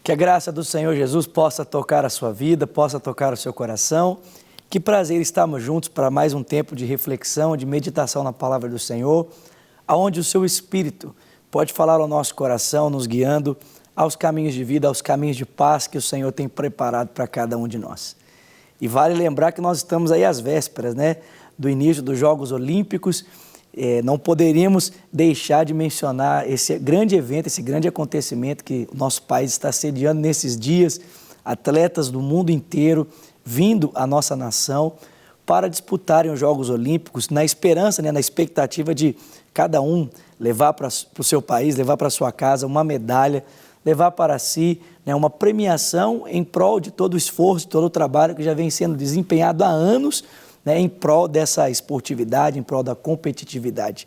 Que a graça do Senhor Jesus possa tocar a sua vida, possa tocar o seu coração. Que prazer estarmos juntos para mais um tempo de reflexão, de meditação na palavra do Senhor, aonde o seu Espírito pode falar ao nosso coração, nos guiando aos caminhos de vida, aos caminhos de paz que o Senhor tem preparado para cada um de nós. E vale lembrar que nós estamos aí às vésperas, do início dos Jogos Olímpicos. Não poderíamos deixar de mencionar esse grande evento, esse grande acontecimento que o nosso país está sediando nesses dias, atletas do mundo inteiro vindo à nossa nação para disputarem os Jogos Olímpicos, na esperança, na expectativa de cada um levar para o seu país, levar para a sua casa uma medalha, levar para si uma premiação em prol de todo o esforço, todo o trabalho que já vem sendo desempenhado há anos, em prol dessa esportividade, em prol da competitividade.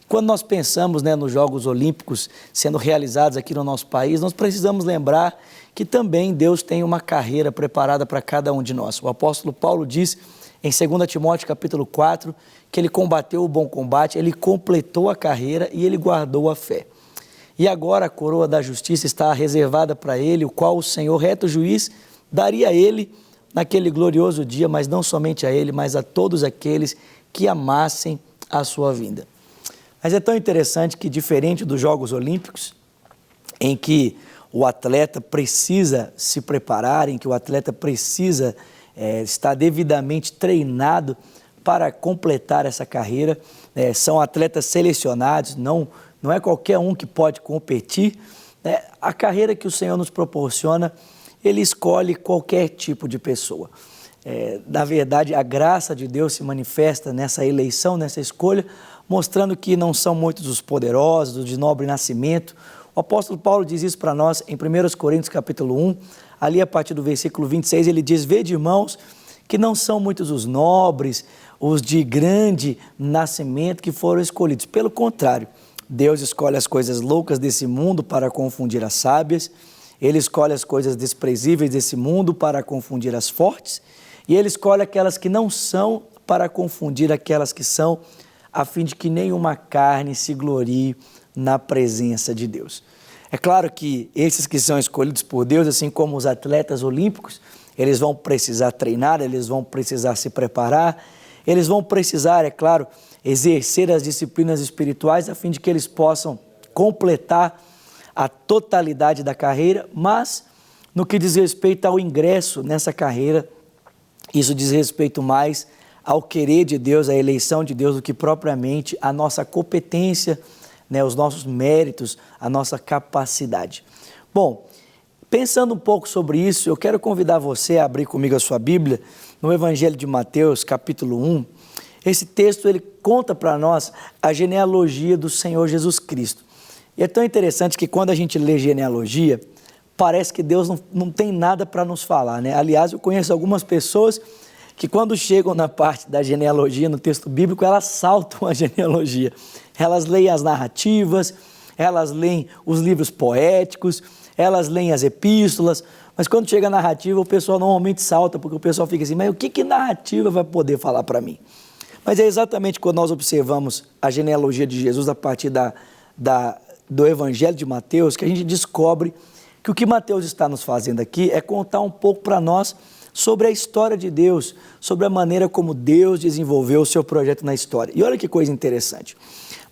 Quando nós pensamos nos Jogos Olímpicos sendo realizados aqui no nosso país, nós precisamos lembrar que também Deus tem uma carreira preparada para cada um de nós. O apóstolo Paulo diz em 2 Timóteo capítulo 4, que ele combateu o bom combate, ele completou a carreira e ele guardou a fé. E agora a coroa da justiça está reservada para ele, o qual o Senhor, reto juiz, daria a ele naquele glorioso dia, mas não somente a ele, mas a todos aqueles que amassem a sua vinda. Mas é tão interessante que, diferente dos Jogos Olímpicos, em que o atleta precisa se preparar, em que o atleta precisa estar devidamente treinado para completar essa carreira, são atletas selecionados, não é qualquer um que pode competir. A carreira que o Senhor nos proporciona, Ele escolhe qualquer tipo de pessoa. Na verdade, a graça de Deus se manifesta nessa eleição, nessa escolha, mostrando que não são muitos os poderosos, os de nobre nascimento. O apóstolo Paulo diz isso para nós em 1 Coríntios capítulo 1, ali a partir do versículo 26, ele diz: vede, irmãos, que não são muitos os nobres, os de grande nascimento que foram escolhidos. Pelo contrário, Deus escolhe as coisas loucas desse mundo para confundir as sábias. Ele escolhe as coisas desprezíveis desse mundo para confundir as fortes, e Ele escolhe aquelas que não são para confundir aquelas que são, a fim de que nenhuma carne se glorie na presença de Deus. É claro que esses que são escolhidos por Deus, assim como os atletas olímpicos, eles vão precisar treinar, eles vão precisar se preparar, eles vão precisar, é claro, exercer as disciplinas espirituais a fim de que eles possam completar a totalidade da carreira, mas no que diz respeito ao ingresso nessa carreira, isso diz respeito mais ao querer de Deus, à eleição de Deus, do que propriamente a nossa competência, os nossos méritos, a nossa capacidade. Bom, pensando um pouco sobre isso, eu quero convidar você a abrir comigo a sua Bíblia no Evangelho de Mateus, capítulo 1. Esse texto ele conta para nós a genealogia do Senhor Jesus Cristo. E é tão interessante que quando a gente lê genealogia, parece que Deus não tem nada para nos falar, Aliás, eu conheço algumas pessoas que quando chegam na parte da genealogia, no texto bíblico, elas saltam a genealogia. Elas leem as narrativas, elas leem os livros poéticos, elas leem as epístolas, mas quando chega a narrativa, o pessoal normalmente salta, porque o pessoal fica assim, mas o que narrativa vai poder falar para mim? Mas é exatamente quando nós observamos a genealogia de Jesus a partir do Evangelho de Mateus, que a gente descobre que o que Mateus está nos fazendo aqui é contar um pouco para nós sobre a história de Deus, sobre a maneira como Deus desenvolveu o seu projeto na história. E olha que coisa interessante.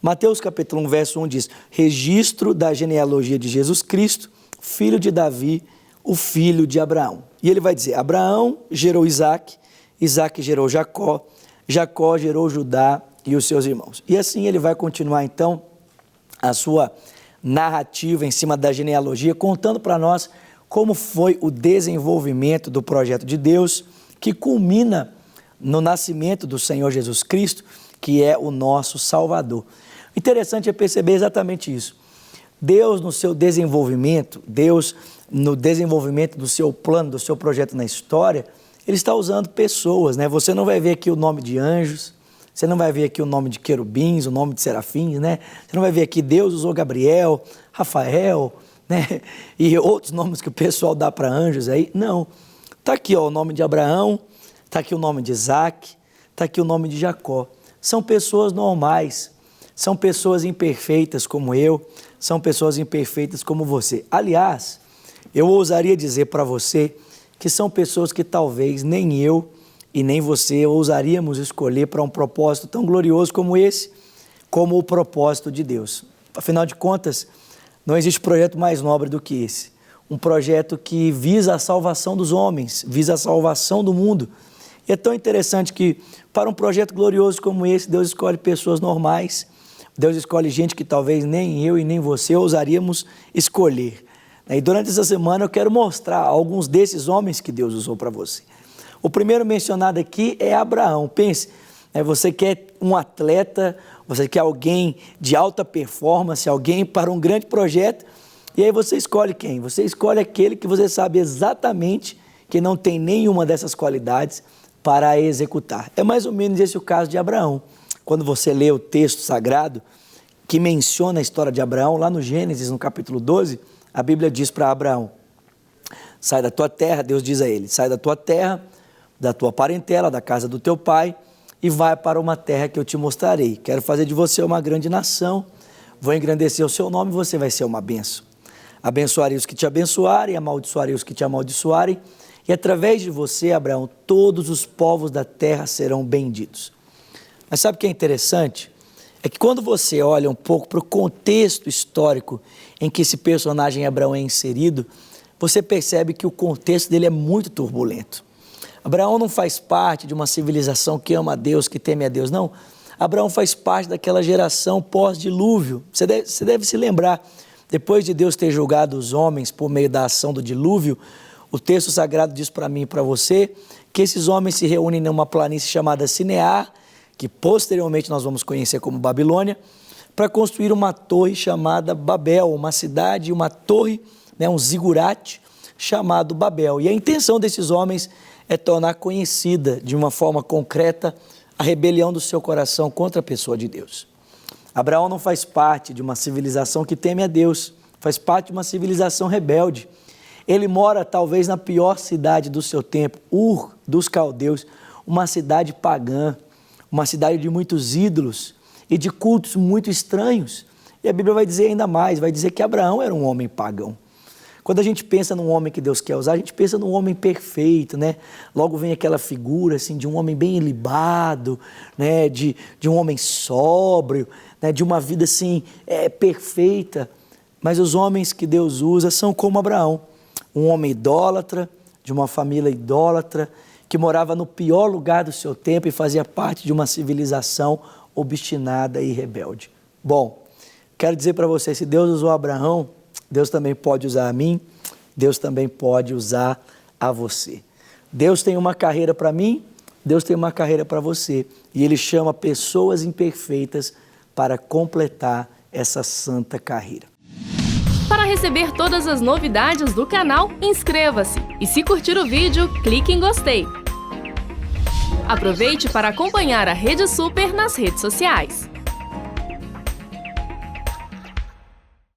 Mateus capítulo 1, verso 1 diz: registro da genealogia de Jesus Cristo, filho de Davi, o filho de Abraão. E ele vai dizer: Abraão gerou Isaque, Isaque gerou Jacó, Jacó gerou Judá e os seus irmãos. E assim ele vai continuar então a sua narrativa em cima da genealogia, contando para nós como foi o desenvolvimento do projeto de Deus, que culmina no nascimento do Senhor Jesus Cristo, que é o nosso Salvador. O interessante é perceber exatamente isso. Deus no seu desenvolvimento, Deus no desenvolvimento do seu plano, do seu projeto na história, Ele está usando pessoas, Você não vai ver aqui o nome de anjos, você não vai ver aqui o nome de querubins, o nome de serafins, Você não vai ver aqui Deus usou Gabriel, Rafael, E outros nomes que o pessoal dá para anjos aí. Não. Está aqui o nome de Abraão, está aqui o nome de Isaque, está aqui o nome de Jacó. São pessoas normais, são pessoas imperfeitas como eu, são pessoas imperfeitas como você. Aliás, Eu ousaria dizer para você que são pessoas que talvez nem eu e nem você ousaríamos escolher para um propósito tão glorioso como esse, como o propósito de Deus. Afinal de contas, não existe projeto mais nobre do que esse. Um projeto que visa a salvação dos homens, visa a salvação do mundo. E é tão interessante que, para um projeto glorioso como esse, Deus escolhe pessoas normais, Deus escolhe gente que talvez nem eu e nem você ousaríamos escolher. E durante essa semana eu quero mostrar alguns desses homens que Deus usou para você. O primeiro mencionado aqui é Abraão. Pense, você quer um atleta, você quer alguém de alta performance, alguém para um grande projeto, e aí você escolhe quem? Você escolhe aquele que você sabe exatamente que não tem nenhuma dessas qualidades para executar. É mais ou menos esse o caso de Abraão. Quando você lê o texto sagrado que menciona a história de Abraão, lá no Gênesis, no capítulo 12, a Bíblia diz para Abraão: sai da tua terra, Deus diz a ele, sai da tua terra, da tua parentela, da casa do teu pai, e vai para uma terra que eu te mostrarei. Quero fazer de você uma grande nação, vou engrandecer o seu nome e você vai ser uma bênção. Abençoarei os que te abençoarem, amaldiçoarei os que te amaldiçoarem, e através de você, Abraão, todos os povos da terra serão benditos. Mas sabe o que é interessante? É que quando você olha um pouco para o contexto histórico em que esse personagem Abraão é inserido, você percebe que o contexto dele é muito turbulento. Abraão não faz parte de uma civilização que ama a Deus, que teme a Deus, não. Abraão faz parte daquela geração pós-dilúvio. Você deve se lembrar, depois de Deus ter julgado os homens por meio da ação do dilúvio, o texto sagrado diz para mim e para você que esses homens se reúnem numa planície chamada Sinear, que posteriormente nós vamos conhecer como Babilônia, para construir uma torre chamada Babel, uma cidade, uma torre, um zigurate chamado Babel. E a intenção desses homens é tornar conhecida de uma forma concreta a rebelião do seu coração contra a pessoa de Deus. Abraão não faz parte de uma civilização que teme a Deus, faz parte de uma civilização rebelde. Ele mora talvez na pior cidade do seu tempo, Ur dos Caldeus, uma cidade pagã, uma cidade de muitos ídolos e de cultos muito estranhos. E a Bíblia vai dizer ainda mais, vai dizer que Abraão era um homem pagão. Quando a gente pensa num homem que Deus quer usar, a gente pensa num homem perfeito, né? Logo vem aquela figura assim, de um homem bem ilibado, né? de um homem sóbrio, né? De uma vida assim, perfeita. Mas os homens que Deus usa são como Abraão, um homem idólatra, de uma família idólatra, que morava no pior lugar do seu tempo e fazia parte de uma civilização obstinada e rebelde. Bom, quero dizer para você, se Deus usou Abraão, Deus também pode usar a mim, Deus também pode usar a você. Deus tem uma carreira para mim, Deus tem uma carreira para você. E Ele chama pessoas imperfeitas para completar essa santa carreira. Para receber todas as novidades do canal, inscreva-se. E se curtir o vídeo, clique em gostei. Aproveite para acompanhar a Rede Super nas redes sociais.